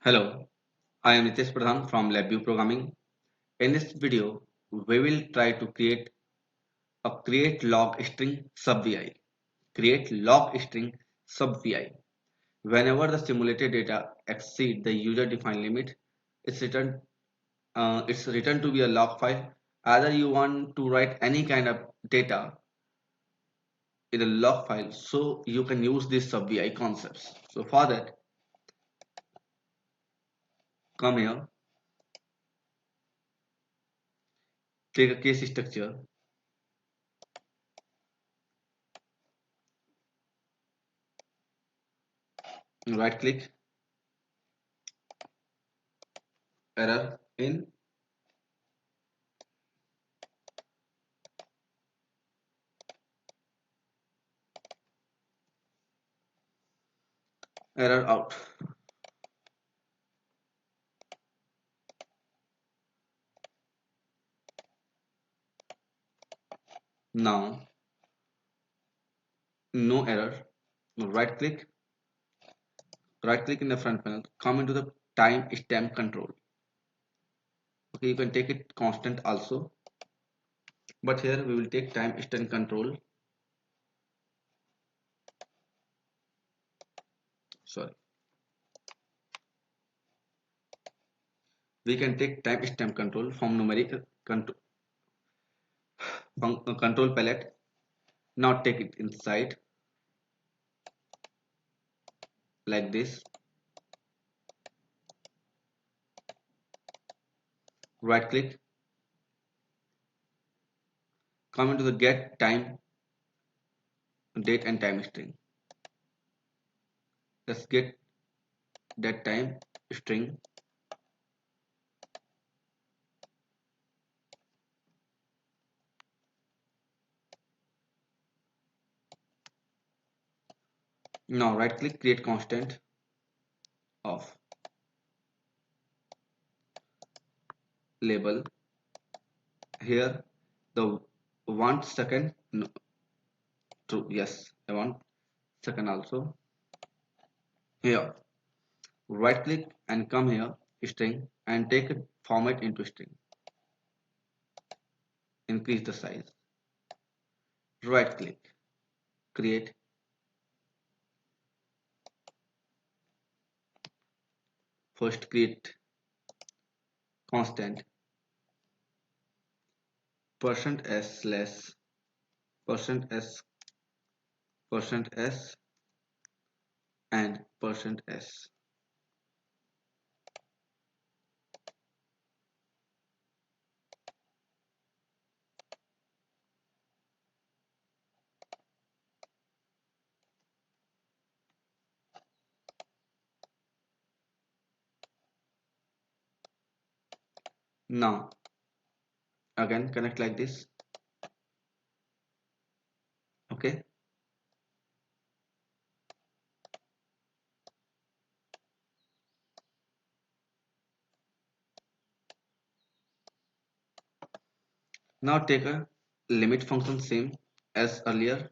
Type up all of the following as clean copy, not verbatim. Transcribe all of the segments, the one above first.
Hello, I am Nitesh Pradhan from LabVIEW Programming. In this video, we will try to create a create log string subVI. Create log string subVI. Whenever the simulated data exceed the user-defined limit, it's written. It's written to be a log file. Either you want to write any kind of data in a log file, so you can use these subVI concepts. So for that, come here, take a case structure, right click, error in, error out. Now, no error. Right click in the front panel, come into the time stamp control. Okay, you can take it constant also, but here we will take time stamp control. Sorry, we can take time stamp control from numeric control, control palette. Now take it inside like this. Right click, come into the get time, date and time string. Let's get that time string. Now right click, create constant of label. Here the 1 second, no, true, yes, I want second also. Here, right click and come here, string, and take it format into string. Increase the size. Right click, create. First create constant %s slash %s %s and %s. Now again connect like this. Okay. Now take a limit function same as earlier.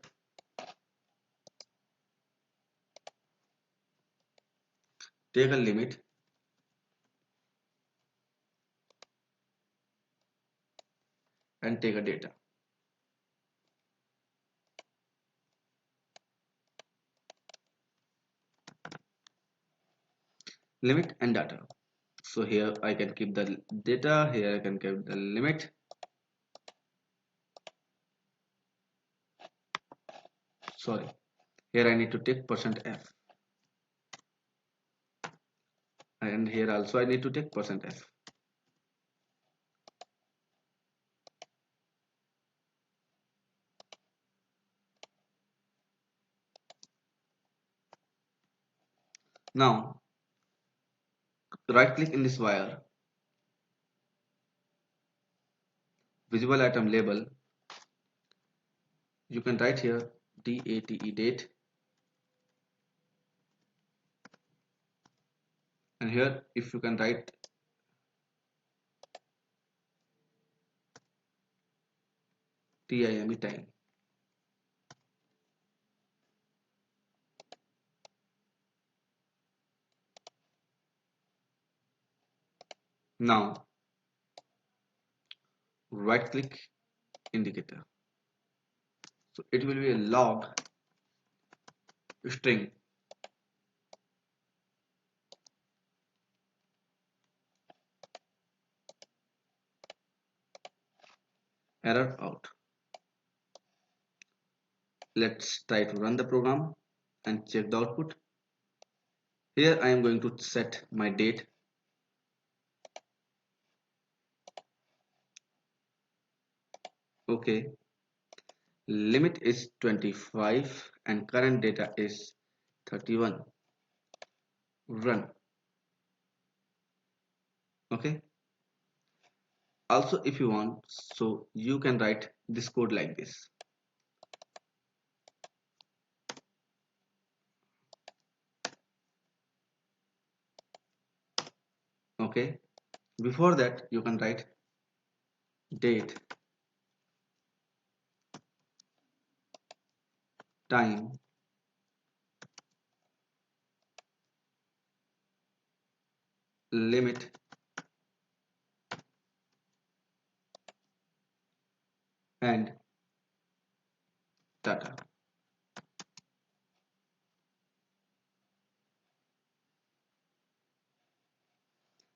Take a limit and take a data. Limit and data. So here I can keep the data, here I can keep the limit. Sorry, here I need to take %f, and here also I need to take %f. Now right click in this wire, visible item label, you can write here date, date, and here if you can write time, time. Now right click indicator. So it will be a log string error out. Let's try to run the program and check the output. Here I am going to set my date. Okay, limit is 25 and current data is 31. Run. Okay, also if you want, so you can write this code like this. Okay, before that you can write date, time, limit, and data.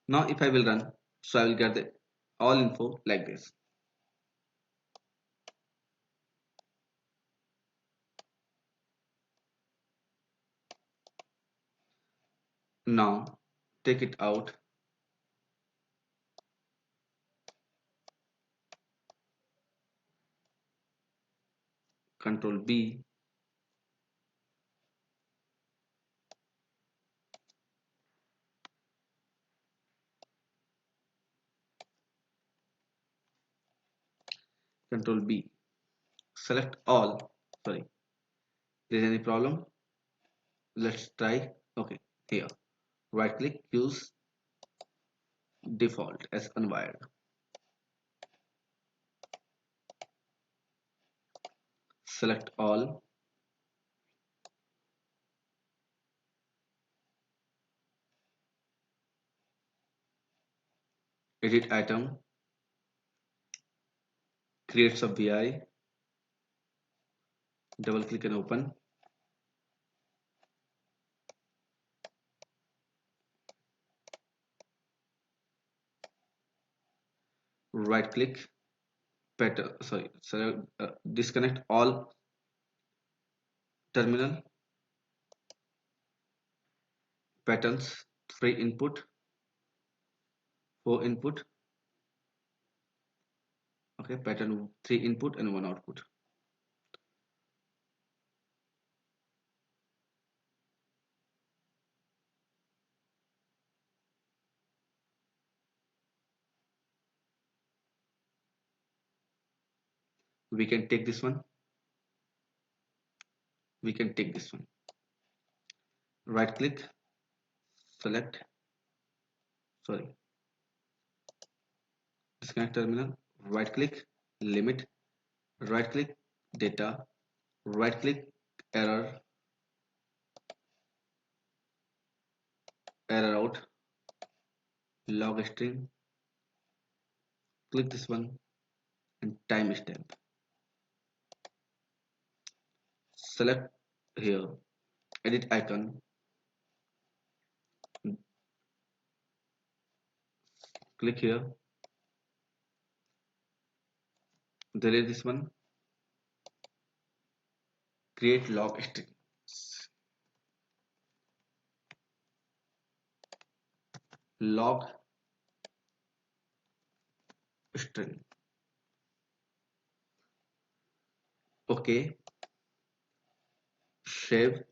Now if I will run, so I will get the all info like this. Now take it out, Control B, Control B, select all. Sorry, there is any problem? Let's try. Okay, here right click, use default as unwired. Select all, edit item, create subVI, double click and open. Right click, pattern, sorry, select, disconnect all terminal, patterns, 3 input, 4 input. Okay, pattern 3 input and 1 output. We can take this one. We can take this one. Right click, select, sorry, disconnect terminal, right click, limit, right click, data, right click, error, error out, log string, click this one and timestamp. Select here, edit icon, click here, delete this one, create log string. Log string. Okay, save.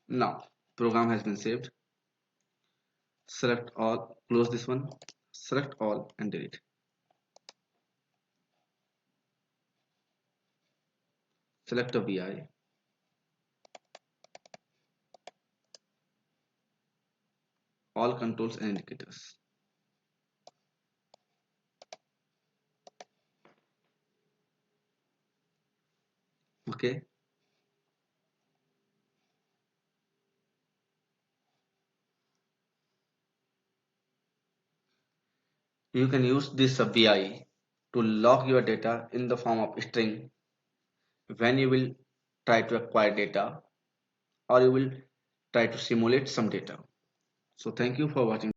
Now program has been saved. Select all, close this one, select all and delete. Select a VI, all controls and indicators. Okay, you can use this subVI to log your data in the form of string when you will try to acquire data or you will try to simulate some data. So thank you for watching.